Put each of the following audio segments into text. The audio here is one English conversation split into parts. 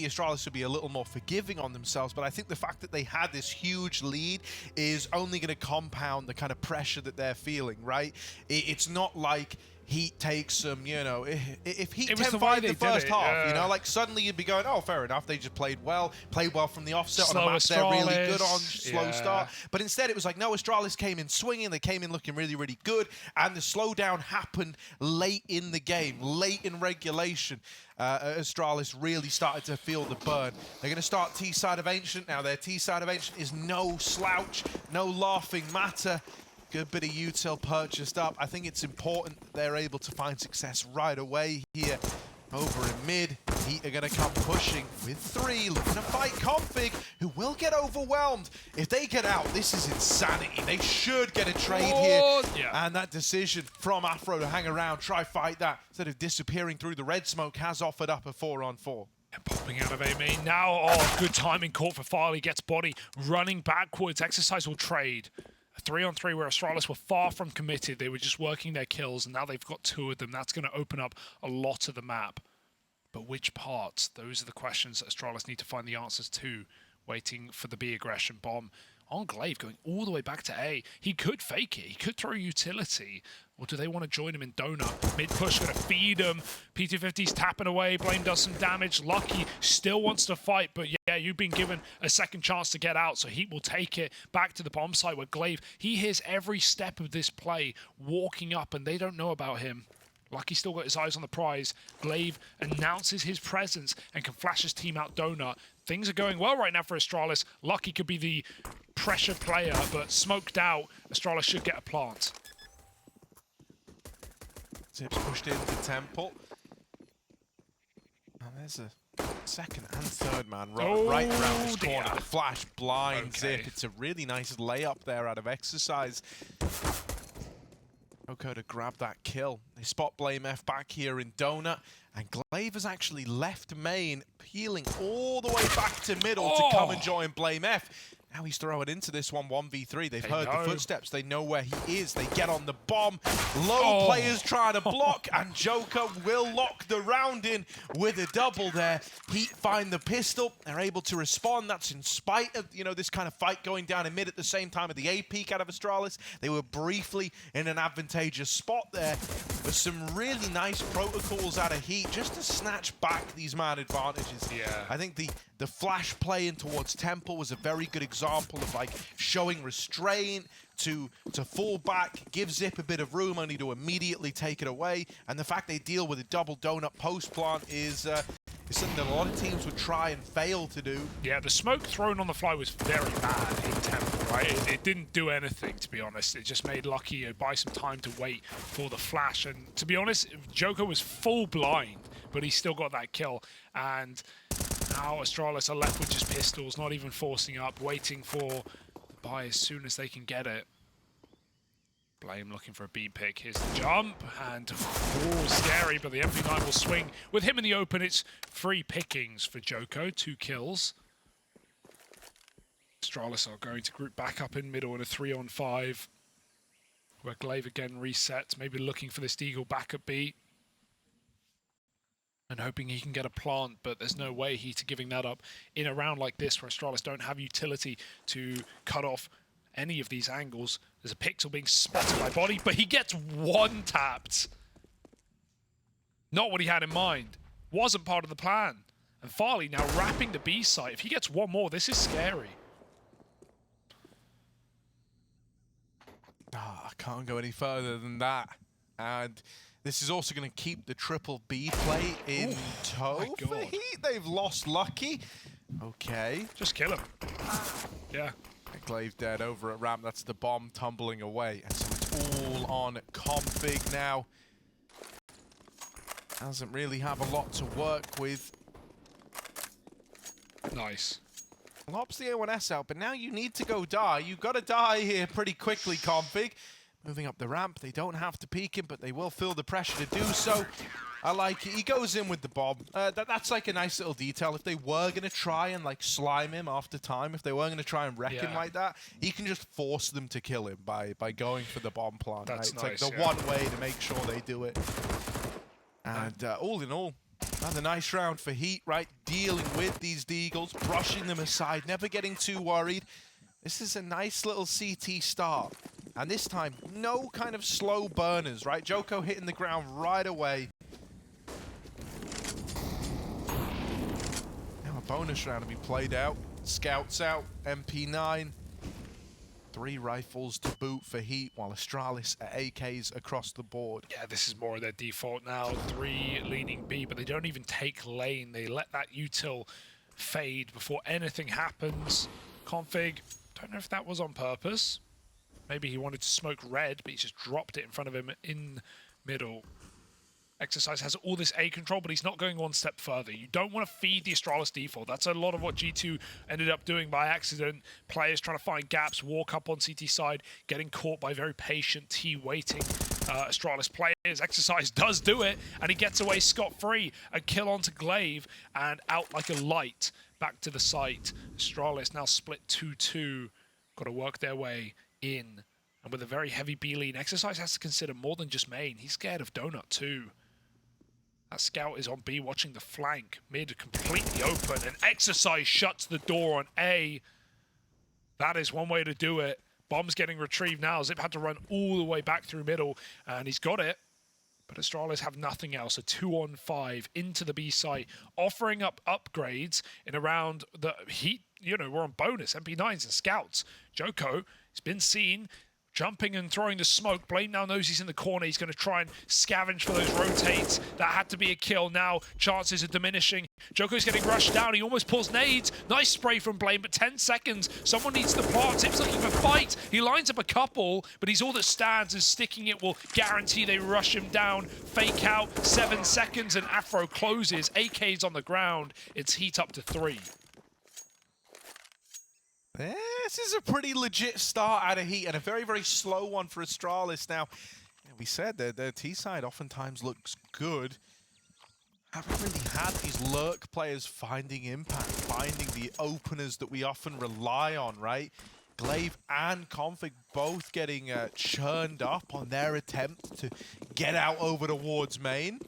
maybe Astralis would be a little more forgiving on themselves, but I think the fact that they had this huge lead is only going to compound the kind of pressure that they're feeling, right? It's not like HEET takes some, you know, if HEET 10-5 the first half, you know, like suddenly you'd be going, oh, fair enough, they just played well from the offset on a map they're really good on, slow start. But instead it was like, no, Astralis came in swinging, they came in looking really, really good, and the slowdown happened late in the game, late in regulation. Astralis really started to feel the burn. They're going to start T-side of Ancient. Now their T-side of Ancient is no slouch, no laughing matter. Good bit of util purchased up. I think it's important that they're able to find success right away here. Over in mid, HEET are going to come pushing with 3, looking to fight Config, who will get overwhelmed. If they get out, this is insanity. They should get a trade here. Yeah. And that decision from Afro to hang around, try fight that, instead of disappearing through the red smoke, has offered up a 4-on-4. And popping out of A main now. Oh, good timing caught for Farley, gets body, running backwards. Exercise will trade. A 3-on-3 where Astralis were far from committed. They were just working their kills, and now they've got 2 of them. That's going to open up a lot of the map. But which parts? Those are the questions that Astralis need to find the answers to. Waiting for the B aggression bomb on Glaive, going all the way back to A. He could fake it. He could throw utility. Or do they want to join him in Donut? Mid push, going to feed him. P250's tapping away. Blame does some damage. Lucky still wants to fight, but yeah, you've been given a second chance to get out, so HEET will take it back to the bomb site where Glaive, he hears every step of this play walking up, and they don't know about him. Lucky still got his eyes on the prize. Glaive announces his presence and can flash his team out Donut. Things are going well right now for Astralis. Lucky could be the pressure player, but smoked out. Astralis should get a plant. Zips pushed into Temple. And there's a second and third man right around this corner. The flash blind Zip. It's a really nice layup there out of Exercise. Joko to grab that kill. They spot Blame F back here in Donut, and Glaive has actually left main, peeling all the way back to middle to come and join Blame F. Now he's throwing into this one 1v3. They've heard the footsteps. They know where he is. They get on the bomb. Low players trying to block, and Joker will lock the round in with a double there. HEET find the pistol. They're able to respond. That's in spite of, you know, this kind of fight going down in mid at the same time of the A peak out of Astralis. They were briefly in an advantageous spot there, but some really nice protocols out of HEET just to snatch back these man advantages. Yeah. I think the flash play in towards Temple was a very good example of like showing restraint to fall back, give Zip a bit of room only to immediately take it away. And the fact they deal with a double Donut post plant is something that a lot of teams would try and fail to do. Yeah, the smoke thrown on the fly was very bad in Temple, right? It didn't do anything, to be honest. It just made Lucky buy some time to wait for the flash. And to be honest, Joker was full blind, but he still got that kill. And now Astralis are left with just pistols, not even forcing up, waiting for the buy as soon as they can get it. Blame looking for a B pick. Here's the jump, and scary, but the MP9 will swing. With him in the open, it's free pickings for Joko, 2 kills. Astralis are going to group back up in middle in a 3-on-5, where Glaive again resets, maybe looking for this Deagle back at B. And hoping he can get a plant, but there's no way HEET are giving that up in a round like this where Astralis don't have utility to cut off any of these angles. There's a pixel being spotted by body, but he gets one tapped. Not what he had in mind. Wasn't part of the plan. And Farley now wrapping the B site. If he gets one more, this is scary. I can't go any further than that. And this is also going to keep the triple B play in tow for HEET. They've lost Lucky. Okay. Just kill him. Yeah. Glaive dead over at ramp. That's the bomb tumbling away. And so it's all on Config now. Doesn't really have a lot to work with. Nice. Lops the A1S out, but now you need to go die. You've got to die here pretty quickly, Config. Moving up the ramp, they don't have to peek him, but they will feel the pressure to do so. I like it. He goes in with the bomb. That's like a nice little detail. If they were going to try and like slime him after time, if they were going to try and wreck him like that, he can just force them to kill him by going for the bomb plant. That's right? It's nice, like the one way to make sure they do it. And all in all, Another nice round for HEET, right? Dealing with these Deagles, brushing them aside, never getting too worried. This is a nice little CT start. And this time, no kind of slow burners, right? Joko hitting the ground right away. Now a bonus round to be played out. Scouts out, MP9. 3 rifles to boot for HEET, while Astralis at AKs across the board. Yeah, this is more of their default now. 3 leaning B, but they don't even take lane. They let that util fade before anything happens. Config, don't know if that was on purpose. Maybe he wanted to smoke red, but he just dropped it in front of him in middle. Exercise has all this A control, but he's not going one step further. You don't want to feed the Astralis default. That's a lot of what G2 ended up doing by accident. Players trying to find gaps, walk up on CT side, getting caught by very patient T waiting Astralis players. Exercise does do it, and he gets away scot-free. A kill onto Glaive, and out like a light back to the site. Astralis now split 2-2. Got to work their way in. And with a very heavy B lead, Exercise has to consider more than just main. He's scared of Donut too. That scout is on B watching the flank. Mid completely open, and Exercise shuts the door on A. That is one way to do it. Bomb's getting retrieved now. Zip had to run all the way back through middle, and he's got it. But Astralis have nothing else. A 2-on-5 into the B site, offering up upgrades in a round that HEET, you know, we're on bonus, MP9s and scouts. Joko has been seen jumping and throwing the smoke. Blame now knows he's in the corner. He's going to try and scavenge for those rotates. That had to be a kill. Now chances are diminishing. Joko's getting rushed down. He almost pulls nades. Nice spray from Blame, but 10 seconds. Someone needs the plant. Tip's looking for fight. He lines up a couple, but he's all that stands, and sticking it will guarantee they rush him down. Fake out. 7 seconds, and Afro closes. AK's on the ground. It's HEET up to 3. This is a pretty legit start out of HEET, and a very, very slow one for Astralis. Now, we said that their T side oftentimes looks good. Haven't really had these lurk players finding impact, finding the openers that we often rely on, right? Glaive and Config both getting churned up on their attempt to get out over towards main.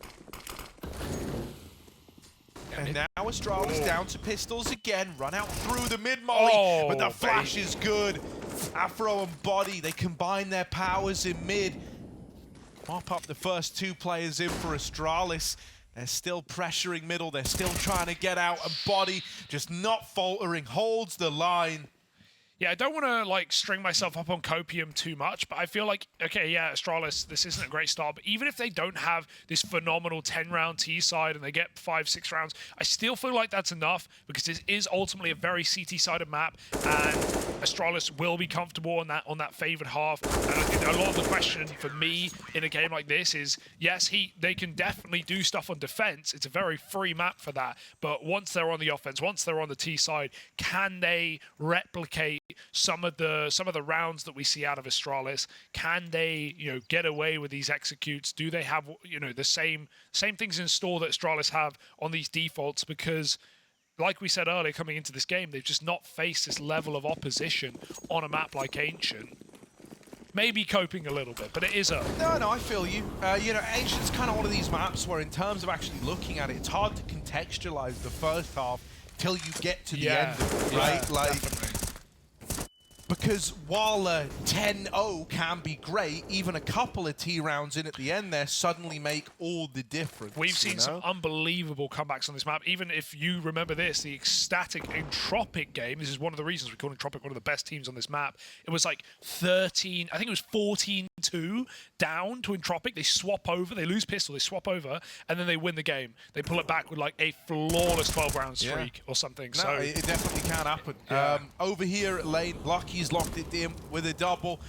And now Astralis down to pistols again, run out through the mid-molly, but the flash is good. Afro and Body, they combine their powers in mid. Mop up the first 2 players in for Astralis. They're still pressuring middle, they're still trying to get out, and Body just not faltering, holds the line. Yeah, I don't want to like string myself up on Copium too much, but I feel like, okay, yeah, Astralis, this isn't a great start, but even if they don't have this phenomenal 10-round T side and they get 5-6 rounds, I still feel like that's enough, because this is ultimately a very CT-sided map, and Astralis will be comfortable on that favored half. And I think a lot of the question for me in a game like this is, yes, they can definitely do stuff on defense. It's a very free map for that, but once they're on the offense, once they're on the T side, can they replicate some of the rounds that we see out of Astralis? Can they, you know, get away with these executes? Do they have, you know, the same things in store that Astralis have on these defaults? Because like we said earlier, coming into this game, they've just not faced this level of opposition on a map like Ancient. Maybe coping a little bit, but it is early. No, I feel you. You know, Ancient's kind of one of these maps where, in terms of actually looking at it, it's hard to contextualize the first half till you get to the end of it, right? Yeah, like, definitely. Because while 10-0 can be great, even a couple of T rounds in at the end there suddenly make all the difference. We've seen some unbelievable comebacks on this map. Even if you remember this, the ecstatic Entropic game, this is one of the reasons we call Entropic one of the best teams on this map. It was like 13, I think it was 14-2 down to Entropic. They swap over, they lose pistol, they swap over, and then they win the game. They pull it back with like a flawless 12-round streak or something. No, so it definitely can happen. Yeah. Over here at lane, Lucky's locked it in with a double.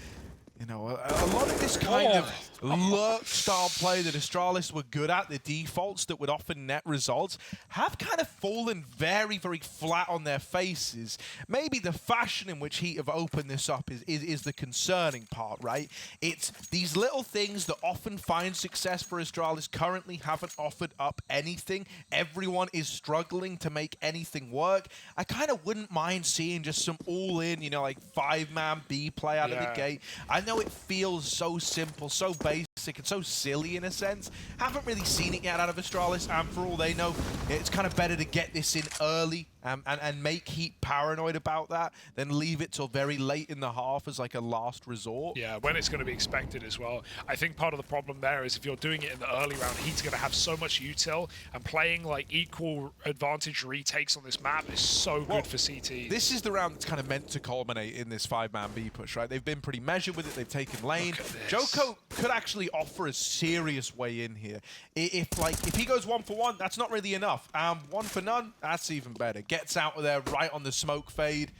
You know, a lot of this kind of lurk-style play that Astralis were good at, the defaults that would often net results, have kind of fallen very, very flat on their faces. Maybe the fashion in which HEET have opened this up is the concerning part, right? It's these little things that often find success for Astralis currently haven't offered up anything. Everyone is struggling to make anything work. I kind of wouldn't mind seeing just some all-in, you know, like 5-man B play out of the gate. I know it feels so simple, so basic, basic and so silly in a sense. Haven't really seen it yet out of Astralis, and for all they know, it's kind of better to get this in early and make Heat paranoid about that than leave it till very late in the half as like a last resort. Yeah, when it's going to be expected as well. I think part of the problem there is if you're doing it in the early round, Heat's going to have so much util, and playing like equal advantage retakes on this map is so good for CT. This is the round that's kind of meant to culminate in this 5-man B push, right? They've been pretty measured with it. They've taken lane. Joko could actually offer a serious way in here. If he goes 1 for 1, that's not really enough. 1 for none, that's even better. Gets out of there right on the smoke fade.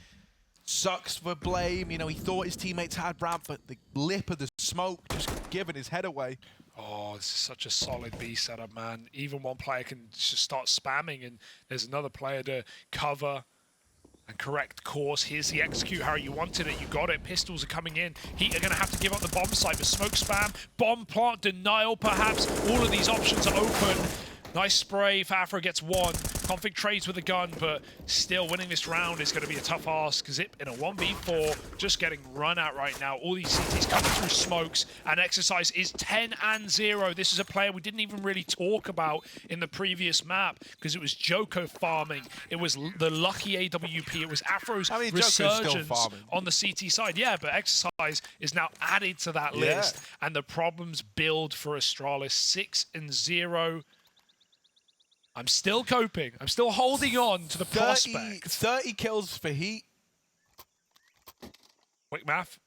Sucks for Blame. You know, he thought his teammates had ramp, but the lip of the smoke just giving his head away. Oh, this is such a solid B setup, man. Even one player can just start spamming, and there's another player to cover and correct course. Here's the execute, Harry. You wanted it, you got it. Pistols are coming in. Heat are going to have to give up the bomb site with smoke spam, bomb plant, denial perhaps. All of these options are open. Nice spray. Fafra gets one. Config trades with a gun, but still winning this round is going to be a tough ask. Zip in a 1v4, just getting run at right now. All these CTs coming through smokes, and Exercise is 10-0. This is a player we didn't even really talk about in the previous map because it was Joko farming. It was the lucky AWP. It was Afro's resurgence on the CT side. Yeah, but Exercise is now added to that list, and the problems build for Astralis. 6-0. I'm still coping. I'm still holding on to the prospect. 30 kills for Heat. Quick math.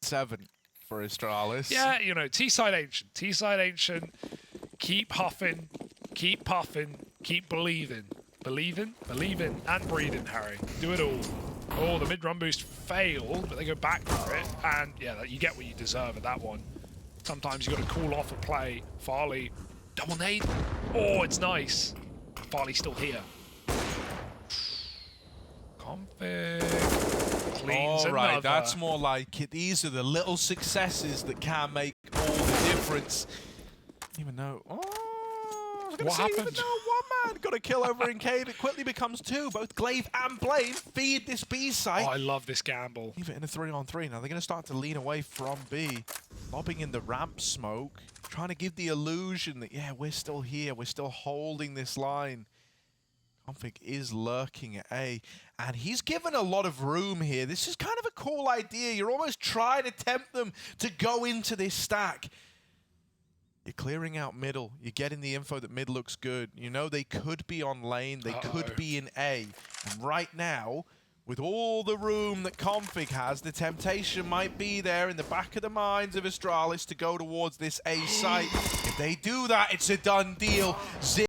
7 for Astralis. Yeah, you know, T-side ancient. T-side ancient. Keep huffing. Keep puffing. Keep believing. Believing, and breathing, Harry. Do it all. Oh, the mid-run boost failed, but they go back for it. And, yeah, you get what you deserve at that one. Sometimes you got to cool off a play. Farley. Double nade. Oh, it's nice. Farley's still here. Config. Cleans all right, another. that's more like it. These are the little successes that can make all the difference. Even though, what happened? Even though one man got a kill over in cave, it quickly becomes 2. Both Glaive and Blame feed this B site. Oh, I love this gamble. Leave it in a 3-on-3. Now they're going to start to lean away from B, lobbing in the ramp smoke, trying to give the illusion that, yeah, we're still here. We're still holding this line. Config is lurking at A, and he's given a lot of room here. This is kind of a cool idea. You're almost trying to tempt them to go into this stack. You're clearing out middle. You're getting the info that mid looks good. You know they could be on lane. They could be in A. And right now, with all the room that Config has, the temptation might be there in the back of the minds of Astralis to go towards this A site. If they do that, it's a done deal. Zip,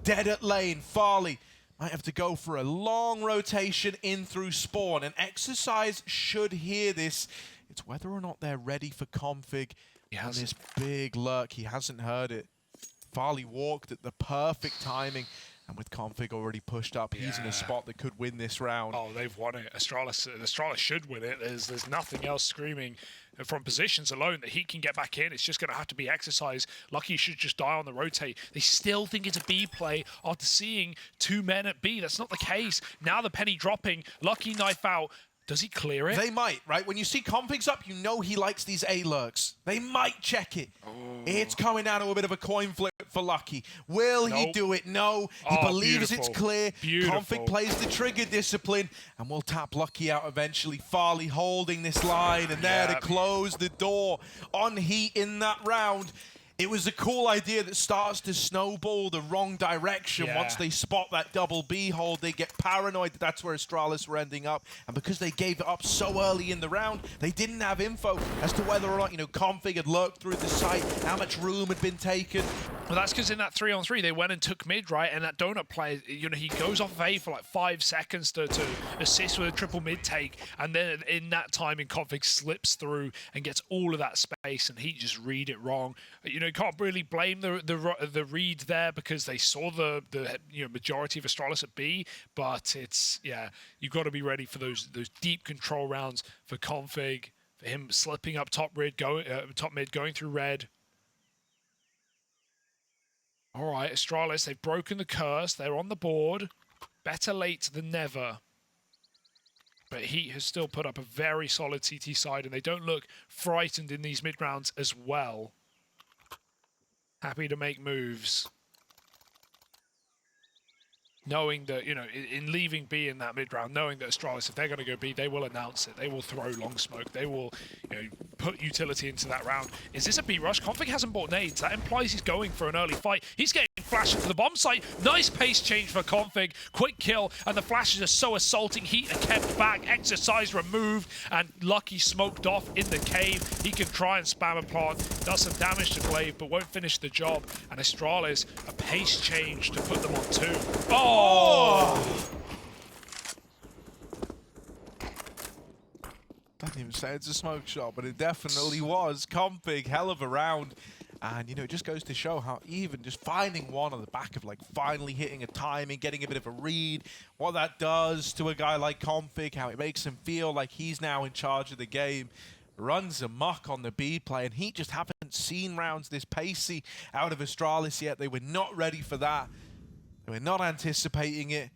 dead at lane. Farley might have to go for a long rotation in through spawn. And Exercise should hear this. It's whether or not they're ready for Config. On this big lurk, he hasn't heard it. Farley walked at the perfect timing. And with Config already pushed up, he's in a spot that could win this round. Oh, they've won it. Astralis should win it. There's nothing else screaming from positions alone that he can get back in. It's just going to have to be Exercise. Lucky should just die on the rotate. They still think it's a B play after seeing 2 men at B. That's not the case. Now the penny dropping. Lucky knife out. Does he clear it? They might, right? When you see Config's up, you know he likes these A lurks. They might check it. Oh. It's coming down to a bit of a coin flip for Lucky. Will he do it? No. He believes it's clear. Config plays the trigger discipline, and we'll tap Lucky out eventually. Farley holding this line, and there to close the door on Heat in that round. It was a cool idea that starts to snowball the wrong direction. Once they spot that double B hold, they get paranoid that that's where Astralis were ending up. And because they gave it up so early in the round, they didn't have info as to whether or not, you know, Config had lurked through the site, how much room had been taken. Well, that's because in that 3-on-3, they went and took mid, right? And that donut play, you know, he goes off of A for like 5 seconds to assist with a triple mid take. And then in that timing, Config slips through and gets all of that space, and he just read it wrong. You know, you can't really blame the read there because they saw the majority of Astralis at B, but it's you've got to be ready for those deep control rounds for Config, for him slipping up top mid, going through red. All right, Astralis, they've broken the curse. They're on the board. Better late than never. But Heat has still put up a very solid CT side, and they don't look frightened in these mid rounds as well. happy to make moves. Knowing that, you know, in leaving B in that mid-round, knowing that Astralis, if they're going to go B, they will announce it. They will throw long smoke. They will, you know, put utility into that round. Is this a B rush? Config hasn't bought nades. That implies he's going for an early fight. He's getting flashed into the bomb site. Nice pace change for Config. Quick kill, and the flashes are so assaulting. Heat are kept back. Exercise removed, and Lucky smoked off in the cave. He can try and spam a plant. Does some damage to Glaive, but won't finish the job. And Astralis, a pace change to put them on 2. Oh! Doesn't even say it's a smoke shot, but it definitely was. Config, hell of a round. And, you know, it just goes to show how even just finding one on the back of, like, finally hitting a timing, getting a bit of a read, what that does to a guy like Config, how it makes him feel like he's now in charge of the game. Runs amok on the B play, and Heat just haven't seen rounds this pacey out of Astralis yet. They were not ready for that. They were not anticipating it.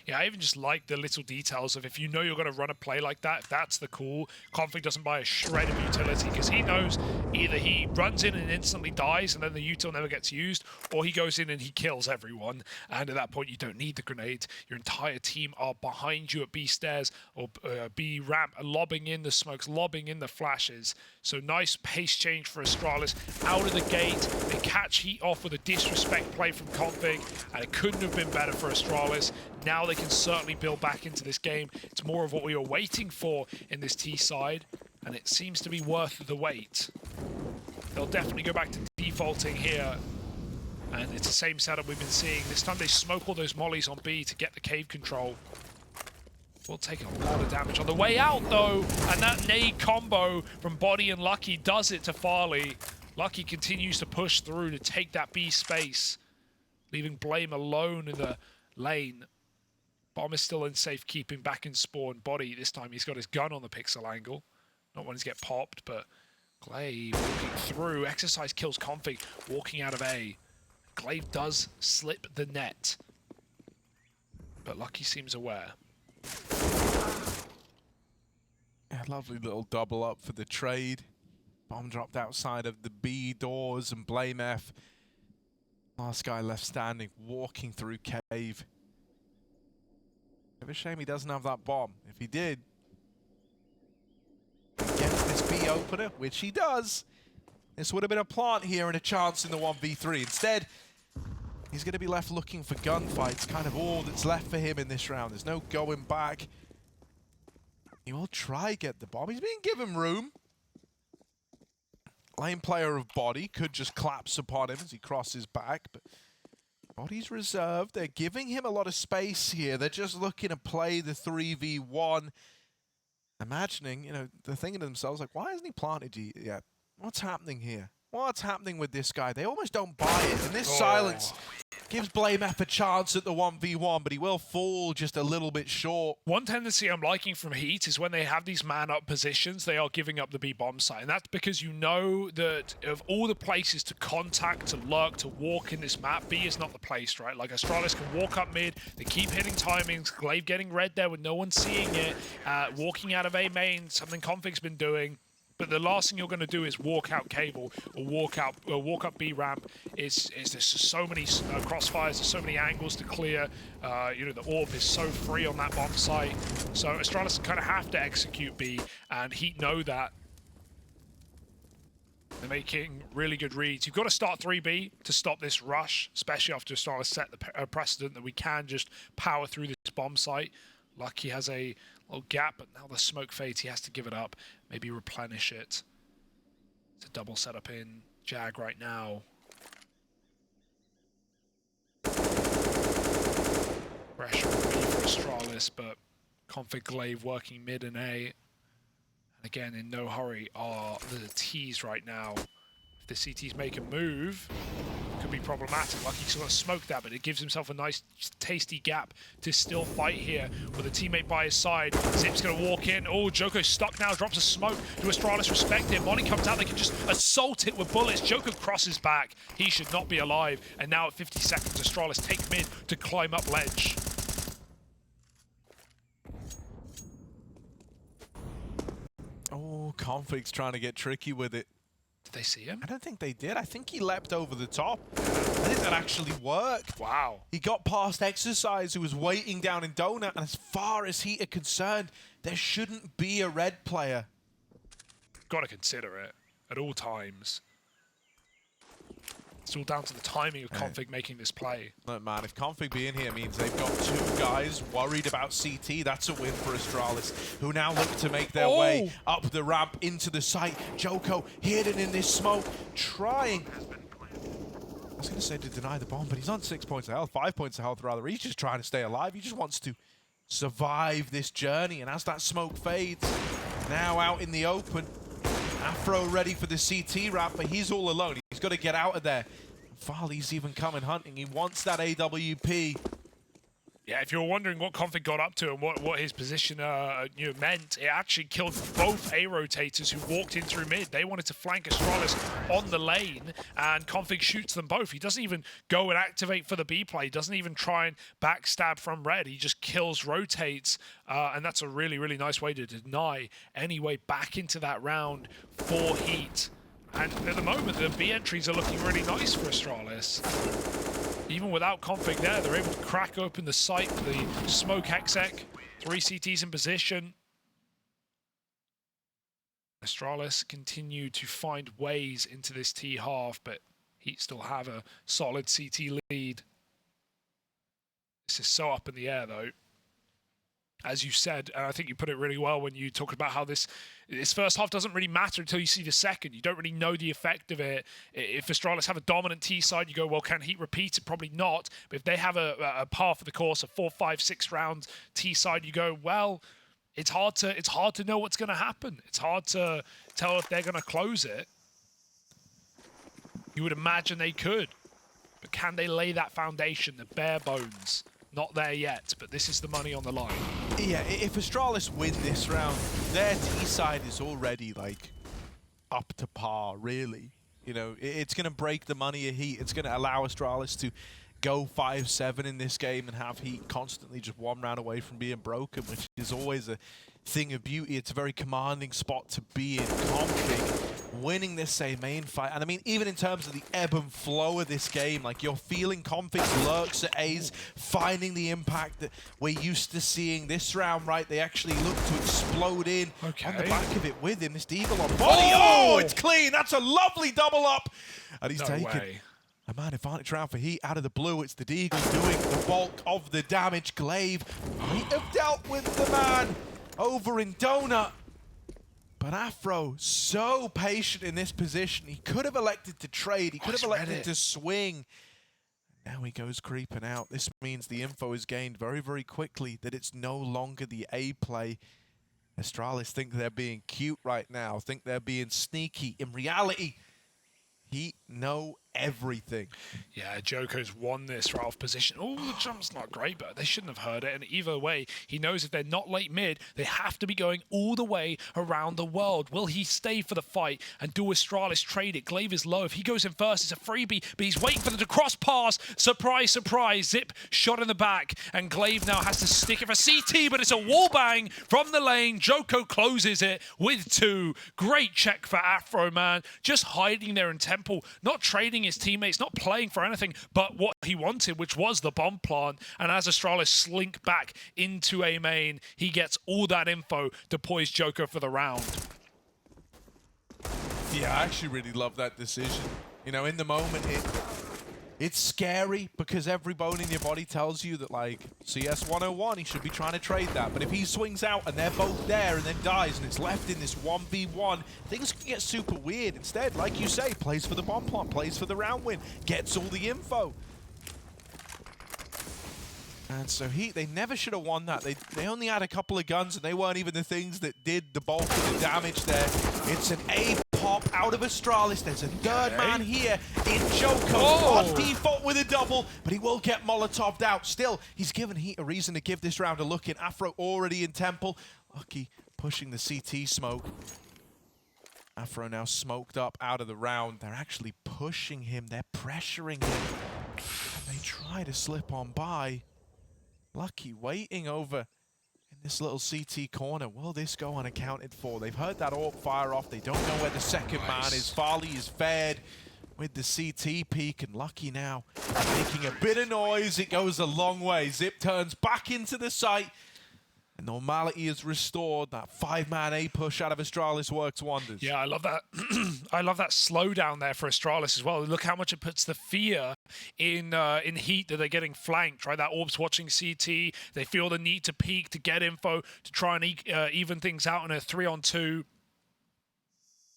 Yeah, I even just like the little details of if you know you're going to run a play like that, that's the call. Config doesn't buy a shred of utility because he knows either he runs in and instantly dies and then the util never gets used, or he goes in and he kills everyone. And at that point, you don't need the grenades. Your entire team are behind you at B stairs or B ramp, lobbing in the smokes, lobbing in the flashes. So nice pace change for Astralis out of the gate. They catch Heat off with a disrespect play from Config, and it couldn't have been better for Astralis. Now they can certainly build back into this game. It's more of what we were waiting for in this T side, and it seems to be worth the wait. They'll definitely go back to defaulting here, and it's the same setup we've been seeing. This time they smoke all those mollies on B to get the cave control. Will take a lot of damage on the way out, though, and that nade combo from Body and Lucky does it to Farley. Lucky continues to push through to take that B space, leaving Blame alone in the lane. Bomb is still in safekeeping, back in spawn. Body, this time he's got his gun on the pixel angle. Not wanting to get popped, but Glaive walking through. Exercise kills Config, walking out of A. Glaive does slip the net, but Lucky seems aware. Yeah, lovely little double up for the trade. Bomb dropped outside of the B doors, and Blame F, last guy left standing, walking through cave. Bit of a shame he doesn't have that bomb. If he did, he gets this B opener, which he does. This would have been a plant here and a chance in the 1v3. Instead, he's going to be left looking for gunfights, kind of all that's left for him in this round. There's no going back. He will try get the bomb. He's being given room. Lane player of Body could just collapse upon him as he crosses back, but Body's reserved. They're giving him a lot of space here. They're just looking to play the 3v1. Imagining, you know, they're thinking to themselves, like, why hasn't he planted yet? What's happening here? What's happening with this guy? They almost don't buy it. And this silence gives Blame F a chance at the 1v1, but he will fall just a little bit short. One tendency I'm liking from Heat is when they have these man-up positions, they are giving up the B-bomb site. And that's because you know that of all the places to contact, to lurk, to walk in this map, B is not the place, right? Like, Astralis can walk up mid, they keep hitting timings, Glaive getting red there with no one seeing it, walking out of A main, something Config's been doing. But the last thing you're going to do is walk out cable or walk up B ramp. There's just so many crossfires, there's so many angles to clear. You know, the orb is so free on that bomb site. So Astralis kind of have to execute B, and Heat know that. They're making really good reads. You've got to start 3B to stop this rush, especially after Astralis set the precedent that we can just power through this bomb site. Lucky has a little gap, but now the smoke fades, he has to give it up. Maybe replenish it. It's a double setup in Jag right now. Pressure on B for Astralis, but Config Glaive working mid and A. And again, in no hurry are the T's right now. If the CTs make a move, could be problematic. Lucky's going to smoke that, but it gives himself a nice, tasty gap to still fight here with a teammate by his side. Zip's going to walk in. Oh, Joko's stuck now, drops a smoke. Do Astralis respect it? Money comes out, they can just assault it with bullets. Joko crosses back. He should not be alive. And now at 50 seconds, Astralis take mid to climb up ledge. Oh, Config's trying to get tricky with it. Did they see him? I don't think they did. I think he leapt over the top. I think that actually worked. Wow. He got past Exercise, who was waiting down in Donut, and as far as HEET are concerned, there shouldn't be a red player. Got to consider it at all times. It's all down to the timing of Config making this play. Look, man, if Config being here means they've got two guys worried about CT, that's a win for Astralis, who now look to make their way up the ramp into the site. Joko hidden in this smoke, trying... I was going to say to deny the bomb, but he's on 6 points of health, 5 points of health rather. He's just trying to stay alive. He just wants to survive this journey. And as that smoke fades, now out in the open, Afro ready for the CT ramp, but he's all alone. He's got to get out of there. Farley's even coming hunting. He wants that AWP. Yeah, if you're wondering what Config got up to and what his position meant, it actually killed both A rotators who walked in through mid. They wanted to flank Astralis on the lane, and Config shoots them both. He doesn't even go and activate for the B play. He doesn't even try and backstab from red. He just kills rotates, and that's a really, really nice way to deny any way back into that round for HEET. And at the moment, the B entries are looking really nice for Astralis. Even without Config there, they're able to crack open the site, the smoke exec, 3 CTs in position. Astralis continue to find ways into this T half, but HEET still have a solid CT lead. This is so up in the air though. As you said, and I think you put it really well when you talked about how this first half doesn't really matter until you see the second. You don't really know the effect of it. If Astralis have a dominant T side, you go, well, can HEET repeat it? Probably not. But if they have a par for the course, a 4, 5, 6 round T side, you go, well, it's hard to know what's going to happen. It's hard to tell if they're going to close it. You would imagine they could, but can they lay that foundation, the bare bones? Not there yet, but this is the money on the line. Yeah, if Astralis win this round, their T side is already like up to par, really. You know, it's going to break the money of HEET. It's going to allow Astralis to go 5-7 in this game and have HEET constantly just one round away from being broken, which is always a thing of beauty. It's a very commanding spot to be in. Config winning this, say, main fight. And I mean, even in terms of the ebb and flow of this game, like you're feeling Config lurks at A's, finding the impact that we're used to seeing this round, right? They actually look to explode in on the back of it with him. This Deagle on body. Oh, it's clean. That's a lovely double up. And he's taken a man advantage round for HEET out of the blue. It's the Deagle doing the bulk of the damage. Glaive might have dealt with the man over in Donut. But Afro, so patient in this position. He could have elected to trade. He could have elected to swing. Now he goes creeping out. This means the info is gained very, very quickly that it's no longer the A play. Astralis think they're being cute right now, think they're being sneaky. In reality, HEET know everything. Yeah, Joko's won this right off position. Oh, the jump's not great, but they shouldn't have heard it. And either way, he knows if they're not late mid, they have to be going all the way around the world. Will he stay for the fight and do Astralis trade it? Glaive is low. If he goes in first, it's a freebie, but he's waiting for them to cross pass. Surprise, surprise. Zip shot in the back, and Glaive now has to stick it for CT, but it's a wall bang from the lane. Joko closes it with 2. Great check for Afro, man. Just hiding there in Temple, not trading his teammates, not playing for anything but what he wanted, which was the bomb plant. And as Astralis slink back into A main, he gets all that info to poise Joko for the round. Yeah, I actually really love that decision. You know, in the moment, it's scary because every bone in your body tells you that, like, CS 101, he should be trying to trade that. But if he swings out and they're both there and then dies and it's left in this 1v1, things can get super weird. Instead, like you say, plays for the bomb plant, plays for the round win, gets all the info. And so HEET, they never should have won that. They only had a couple of guns and they weren't even the things that did the bulk of the damage there. It's an A pop out of Astralis. There's a third man here in Joko on default with a double, but he will get Molotov'd out. Still, he's given HEET a reason to give this round a look in. Afro already in Temple. Lucky pushing the CT smoke. Afro now smoked up out of the round. They're actually pushing him. They're pressuring him. And they try to slip on by. Lucky waiting over in This little CT corner, will this go unaccounted for? They've heard that AWP fire off. They don't know where the second man is. Farley is fed with the CT peak, and Lucky now making a bit of noise. It goes a long way. Zip turns back into the site, and normality is restored. That 5-man A push out of Astralis works wonders. Yeah, I love that. I love that slowdown there for Astralis as well. Look how much it puts the fear in HEET that they're getting flanked, right? That Orb's watching CT. They feel the need to peek, to get info, to try and even things out in a 3-on-2.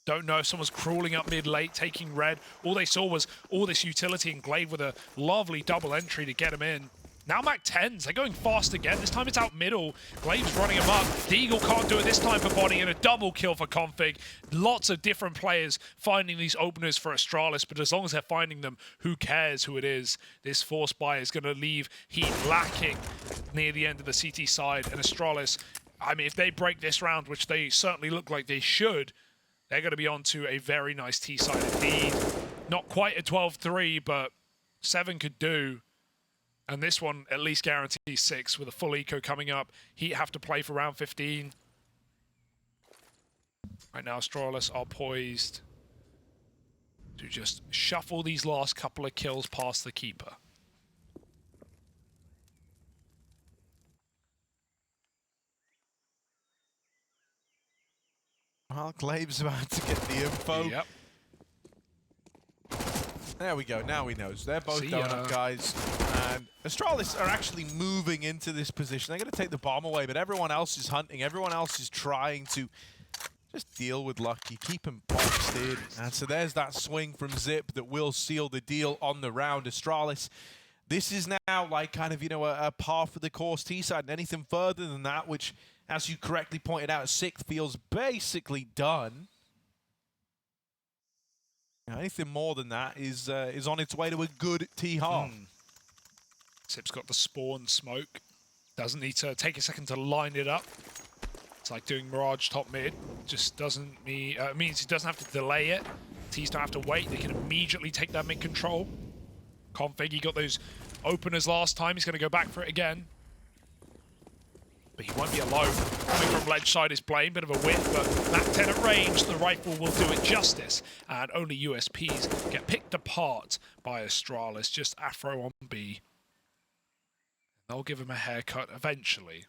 Don't know if someone's crawling up mid-late, taking red. All they saw was all this utility, and Glaive with a lovely double entry to get him in. Now Mac 10s, they're going fast again. This time it's out middle. Glaive's running him up. Deagle can't do it this time for Body, and a double kill for Config. Lots of different players finding these openers for Astralis, but as long as they're finding them, who cares who it is? This force buy is going to leave HEET lacking near the end of the CT side, and Astralis, I mean, if they break this round, which they certainly look like they should, they're going to be on to a very nice T side indeed. Not quite a 12-3, but 7 could do. And this one at least guarantees 6 with a full eco coming up. Heat have to play for round 15. Right now, Astralis are poised to just shuffle these last couple of kills past the keeper. Well, Glaive's about to get the info. Yep. There we go, now he knows. They're both donut guys. And Astralis are actually moving into this position. They're going to take the bomb away, but everyone else is hunting. Everyone else is trying to just deal with Lucky, keep him boxed in. And so there's that swing from Zip that will seal the deal on the round. Astralis, this is now like kind of, you know, a par for the course T-side. And anything further than that, which, as you correctly pointed out, 6th feels basically done. Anything more than that is on its way to a good T-half. Zip's got the spawn smoke. Doesn't need to take a second to line it up. It's like doing Mirage top mid. Just doesn't mean means he doesn't have to delay it. T's don't have to wait. They can immediately take that mid control. Config, he got those openers last time. He's going to go back for it again. But he won't be alone. Coming from ledge side is Blaine, bit of a whiff, but Mac 10 at range, the rifle will do it justice. And only USPs get picked apart by Astralis, just Afro on B. They'll give him a haircut eventually.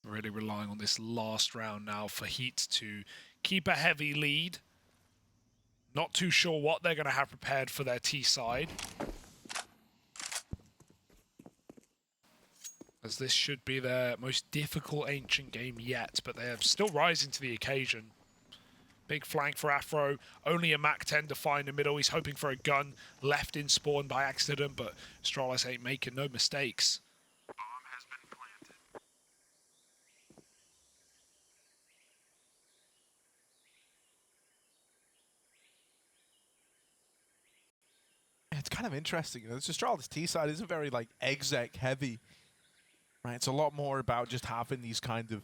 Really relying on this last round now for HEET to keep a heavy lead. Not too sure what they're going to have prepared for their T side, as this should be their most difficult ancient game yet, but they're still rising to the occasion. Big flank for Afro, only a Mac 10 to find in middle. He's hoping for a gun left in spawn by accident, but Astralis ain't making no mistakes. It's kind of interesting. You know, this Astralis T side isn't very like exec heavy, right? It's a lot more about just having these kind of.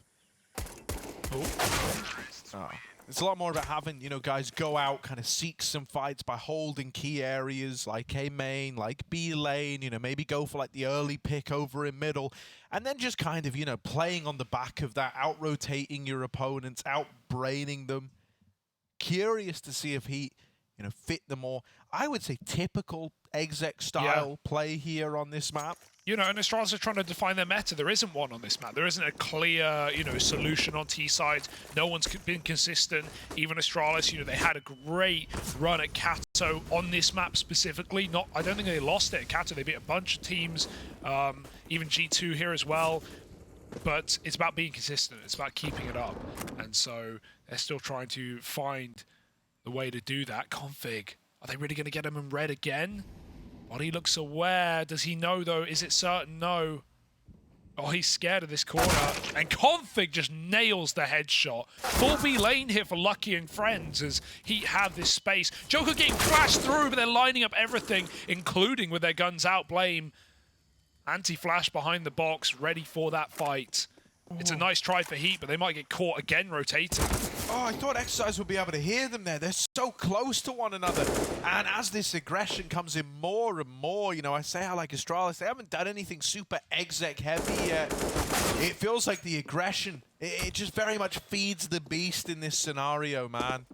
It's a lot more about having, you know, guys go out, kind of seek some fights by holding key areas like A main, like B lane. You know, maybe go for like the early pick over in middle, and then just kind of, you know, playing on the back of that, out rotating your opponents, out braining them. Curious to see if he, you know, fit the more, I would say, typical exec style play here on this map. You know, and Astralis are trying to define their meta. There isn't one on this map. There isn't a clear, you know, solution on T sides. No one's been consistent. Even Astralis, you know, they had a great run at Kato on this map specifically. I don't think they lost it at Kato. They beat a bunch of teams, even G2 here as well. But it's about being consistent. It's about keeping it up. And so they're still trying to find the way to do that. Config, are they really going to get him in red again? Body looks aware. Does he know, though? Is it certain? No. Oh, he's scared of this corner. And Config just nails the headshot. Full B lane here for Lucky and friends as he have this space. Joker getting flashed through, but they're lining up everything, including with their guns out. Blame. Anti-flash behind the box, ready for that fight. It's a nice try for Heat, but they might get caught again rotating. Oh, I thought Exercise would be able to hear them there. They're so close to one another. And as this aggression comes in more and more, you know, I say I like Astralis. They haven't done anything super exec heavy yet. It feels like the aggression, it just very much feeds the beast in this scenario, man.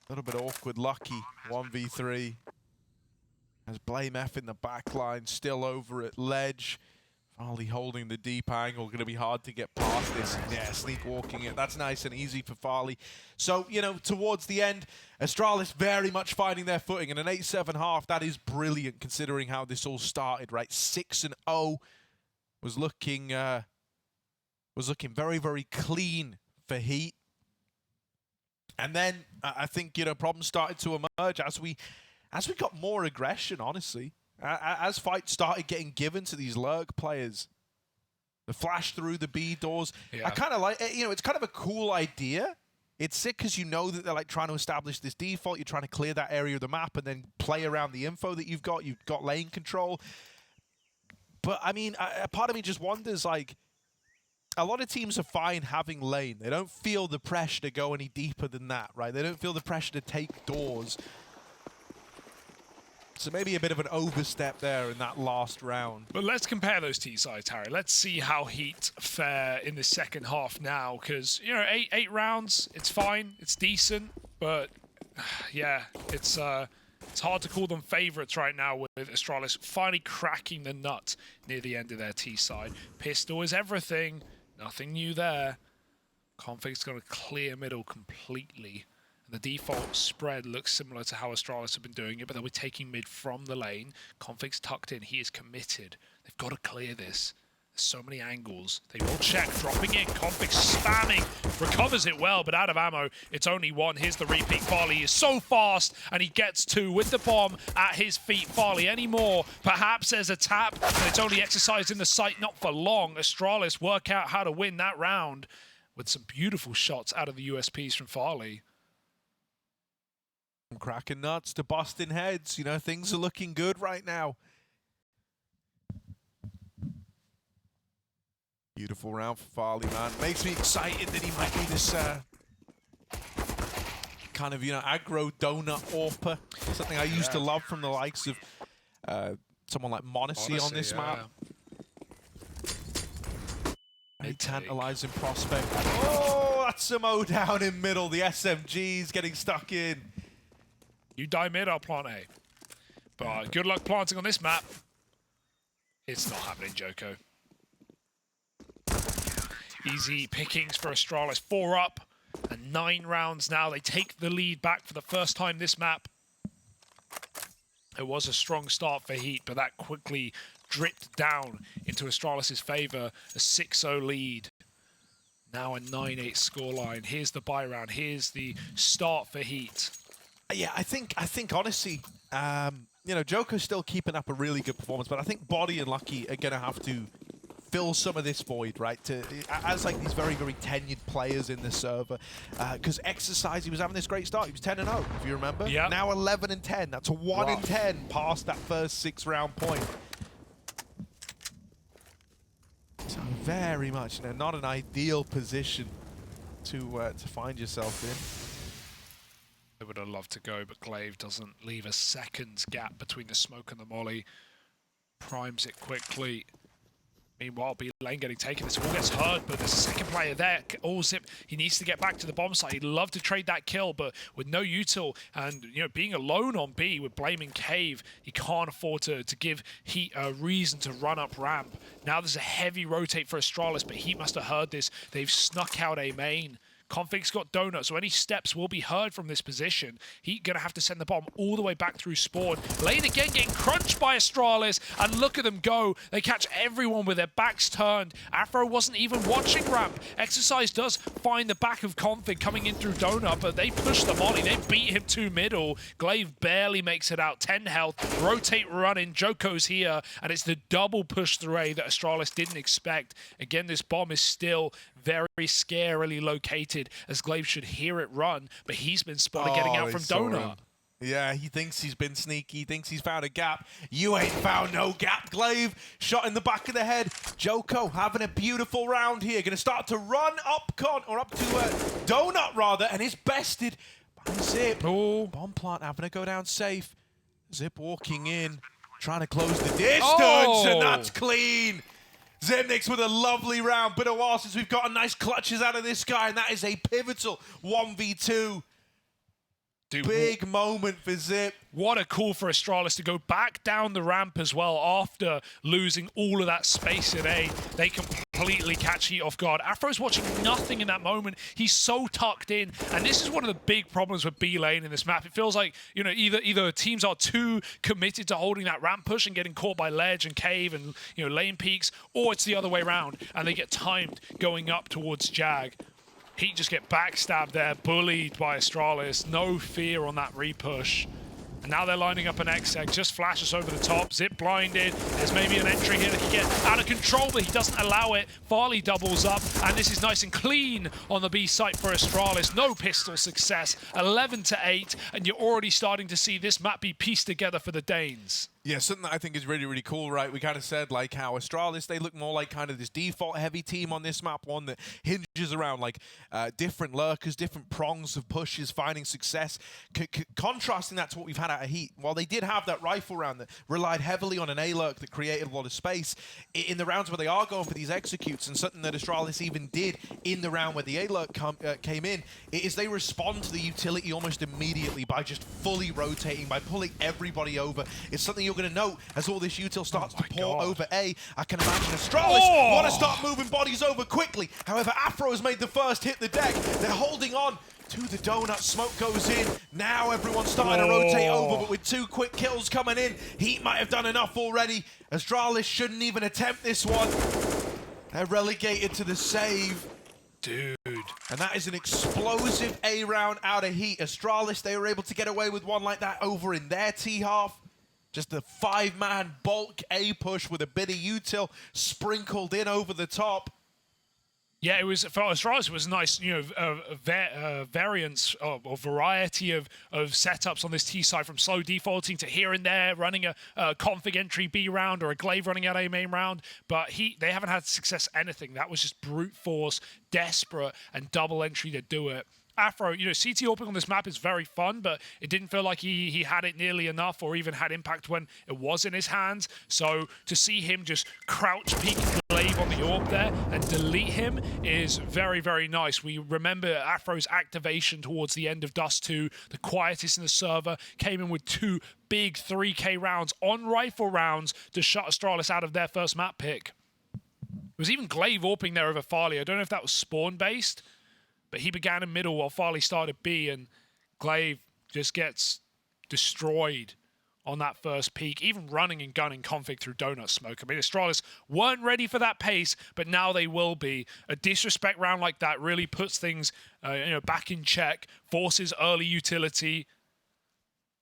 A little bit awkward, lucky. 1v3. As Blame F in the back line, still over at ledge. Farley holding the deep angle, going to be hard to get past this. Yeah, sneak walking it. That's nice and easy for Farley. So, you know, towards the end, Astralis very much finding their footing. And an 8-7 half, that is brilliant considering how this all started, right? 6-0 was looking very, very clean for Heat. And then I think, you know, problems started to emerge as we got more aggression, honestly. As fights started getting given to these lurk players, the flash through the B doors. Yeah. I kind of like, you know, it's kind of a cool idea. It's sick because you know that they're like trying to establish this default. You're trying to clear that area of the map and then play around the info that you've got. You've got lane control. But I mean, a part of me just wonders, like, a lot of teams are fine having lane. They don't feel the pressure to go any deeper than that, right? They don't feel the pressure to take doors. So maybe a bit of an overstep there in that last round. But let's compare those T-sides, Harry. Let's see how Heat fare in the second half now, because, you know, eight rounds, it's fine, it's decent, but yeah, it's hard to call them favorites right now with Astralis finally cracking the nut near the end of their T-side. Pistol is everything, nothing new there. Config's going to clear middle completely. The default spread looks similar to how Astralis have been doing it, but they'll be taking mid from the lane. Config's tucked in. He is committed. They've got to clear this. There's so many angles. They will check. Dropping in. Config spamming. Recovers it well, but out of ammo. It's only one. Here's the repeat. Farley is so fast, and he gets two with the bomb at his feet. Farley, any more? Perhaps there's a tap, and it's only exercised in the sight. Not for long. Astralis work out how to win that round with some beautiful shots out of the USPs from Farley. From cracking nuts to busting heads, you know, things are looking good right now. Beautiful round for Farley, man. Makes me excited that he might be this kind of, you know, aggro donut AWPer. Something I used to love from the likes of someone like Monacy on this map. A tantalizing prospect. Oh, that's some O down in middle. The SMG's getting stuck in. You die mid, I'll plant A. But good luck planting on this map. It's not happening, Joko. Easy pickings for Astralis. 4 up and 9 rounds now. They take the lead back for the first time this map. It was a strong start for Heat, but that quickly dripped down into Astralis' favor. A 6-0 lead. Now a 9-8 scoreline. Here's the buy round. Here's the start for Heat. Yeah, I think honestly, you know, Joker's still keeping up a really good performance, but I think Body and Lucky are going to have to fill some of this void, right? As like these very, very tenured players in the server. Because Exercise, he was having this great start. He was 10-0, if you remember. Yeah. Now 11-10. That's a 1 in 10 past that first 6-round point. So very much, you know, not an ideal position to find yourself in. I would have loved to go, but Glaive doesn't leave a second's gap between the smoke and the molly. Primes it quickly. Meanwhile, B lane getting taken. This all gets hurt, but there's a second player there. All zip. He needs to get back to the bomb site. He'd love to trade that kill, but with no util and, you know, being alone on B with blaming Cave, he can't afford to give Heat a reason to run up ramp. Now there's a heavy rotate for Astralis, but Heat must have heard this. They've snuck out a main. Config's got Donut, so any steps will be heard from this position. He's going to have to send the bomb all the way back through spawn. Lane again getting crunched by Astralis, and look at them go. They catch everyone with their backs turned. Afro wasn't even watching ramp. Exercise does find the back of Config coming in through Donut, but they push the molly. They beat him to middle. Glaive barely makes it out. 10 health. Rotate run in. Joko's here, and it's the double push through A that Astralis didn't expect. Again, this bomb is still very scarily located, as Glaive should hear it run, but he's been spotted getting out from Donut. Yeah, he thinks he's been sneaky. He thinks he's found a gap. You ain't found no gap, Glaive. Shot in the back of the head. Joko having a beautiful round here. Going to start to run up up to Donut, rather, and is bested by Zip. Oh. Bomb plant having to go down safe. Zip walking in, trying to close the distance, and that's clean. Zemnix with a lovely round. Been a while since we've gotten nice clutches out of this guy, and that is a pivotal 1v2. Dude, big moment for Zip. What a call for Astralis to go back down the ramp as well after losing all of that space at A. They completely catch Heat off guard. Afro's watching nothing in that moment. He's so tucked in, and this is one of the big problems with B lane in this map. It feels like, you know, either teams are too committed to holding that ramp push and getting caught by ledge and cave and, you know, lane peaks, or it's the other way around and they get timed going up towards Jag. Heat just get backstabbed there, bullied by Astralis. No fear on that repush. And now they're lining up an X-Egg, just flashes over the top, Zip blinded. There's maybe an entry here that can get out of control, but he doesn't allow it. Farley doubles up, and this is nice and clean on the B site for Astralis. No pistol success, 11-8, and you're already starting to see this map be pieced together for the Danes. Yeah, something that I think is really, really cool, right? We kind of said, like, how Astralis, they look more like kind of this default-heavy team on this map, one that hinges around, like, different lurkers, different prongs of pushes, finding success, contrasting that to what we've had out of Heat. While they did have that rifle round that relied heavily on an A-lurk that created a lot of space, in the rounds where they are going for these executes, and something that Astralis even did in the round where the A-lurk came in, is they respond to the utility almost immediately by just fully rotating, by pulling everybody over. It's something you're going to note as all this util starts to pour over A. I can imagine Astralis want to start moving bodies over quickly. However, Afro has made the first hit the deck. They're holding on to the donut. Smoke goes in. Now everyone's starting to rotate over, but with 2 quick kills coming in, Heat might have done enough already. Astralis shouldn't even attempt this one. They're relegated to the save. Dude. And that is an explosive A round out of Heat. Astralis, they were able to get away with one like that over in their T-half. Just a 5-man bulk A push with a bit of util sprinkled in over the top. Yeah, it was, for Astralis, it was nice, you know, variance or variety of setups on this T side, from slow defaulting to here and there, running a config entry B round or a Glaive running out A main round. But they haven't had success anything. That was just brute force, desperate, and double entry to do it. Afro, you know, CT AWPing on this map is very fun, but it didn't feel like he had it nearly enough or even had impact when it was in his hands. So to see him just crouch peek Glaive on the AWP there and delete him is very, very nice. We remember Afro's activation towards the end of Dust 2, the quietest in the server, came in with 2 big 3K rounds on rifle rounds to shut Astralis out of their first map pick. It was even Glaive AWPing there over Farley. I don't know if that was spawn-based, but he began in middle while Farley started B, and Glaive just gets destroyed on that first peak, even running and gunning config through donut smoke. I mean, Astralis weren't ready for that pace, but now they will be. A disrespect round like that really puts things you know, back in check, forces early utility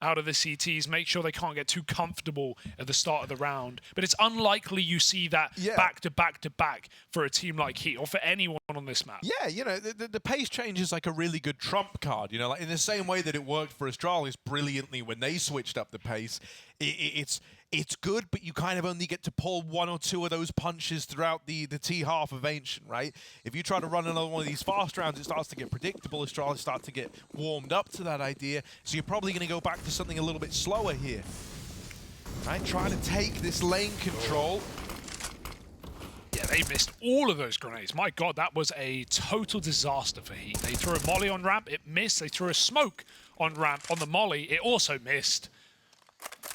out of the CTs, make sure they can't get too comfortable at the start of the round. But it's unlikely you see that back to back to back for a team like Heat or for anyone on this map. Yeah, you know, the pace change is like a really good trump card, you know, like in the same way that it worked for Astralis brilliantly when they switched up the pace. It's good, but you kind of only get to pull 1 or 2 of those punches throughout the T-half of Ancient, right? If you try to run another one of these fast rounds, it starts to get predictable. Astralis start to get warmed up to that idea, so you're probably going to go back to something a little bit slower here. Right, trying to take this lane control. Yeah, they missed all of those grenades. My God, that was a total disaster for Heat. They threw a molly on ramp, it missed. They threw a smoke on ramp on the molly, it also missed.